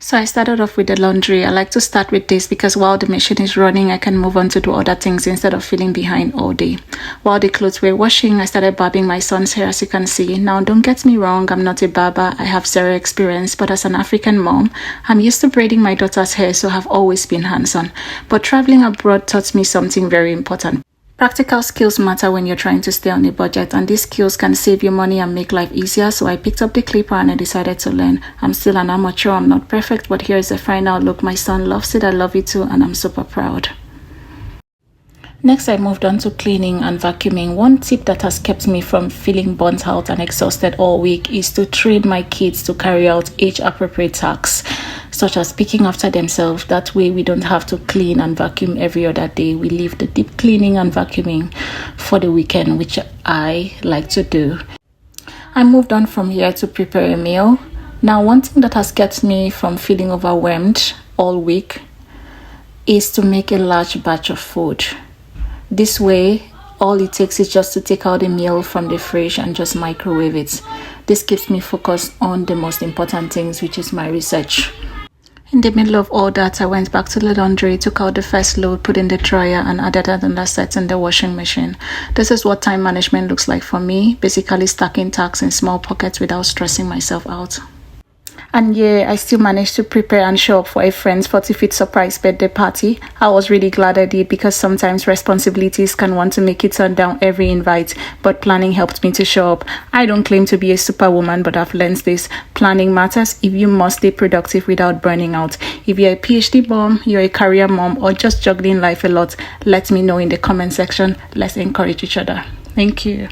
So I started off with the laundry. I like to start with this because while the machine is running, I can move on to do other things instead of feeling behind all day. While the clothes were washing, I started barbing my son's hair, as you can see. Now, don't get me wrong, I'm not a barber. I have zero experience, but as an African mom, I'm used to braiding my daughter's hair, so I've always been hands-on. But traveling abroad taught me something very important. Practical skills matter when you're trying to stay on a budget, and these skills can save you money and make life easier. So I picked up the clipper and I decided to learn. I'm still an amateur, I'm not perfect, but here's the final look. My son loves it, I love it too, and I'm super proud. Next, I moved on to cleaning and vacuuming. One tip that has kept me from feeling burnt out and exhausted all week is to train my kids to carry out age-appropriate tasks, such as picking after themselves. That way we don't have to clean and vacuum every other day. We leave the deep cleaning and vacuuming for the weekend, which I like to do. I moved on from here to prepare a meal. Now, one thing that has kept me from feeling overwhelmed all week is to make a large batch of food. This way, all it takes is just to take out a meal from the fridge and just microwave it. This keeps me focused on the most important things, which is my research. In the middle of all that, I went back to the laundry, took out the first load, put in the dryer, and added another set in the washing machine. This is what time management looks like for me, basically stacking tasks in small pockets without stressing myself out. And yeah, I still managed to prepare and show up for a friend's 45th surprise birthday party. I was really glad I did because sometimes responsibilities can want to make you turn down every invite, but planning helped me to show up. I don't claim to be a superwoman, but I've learned this. Planning matters if you must stay productive without burning out. If you're a PhD mom, you're a career mom, or just juggling life a lot, let me know in the comment section. Let's encourage each other. Thank you.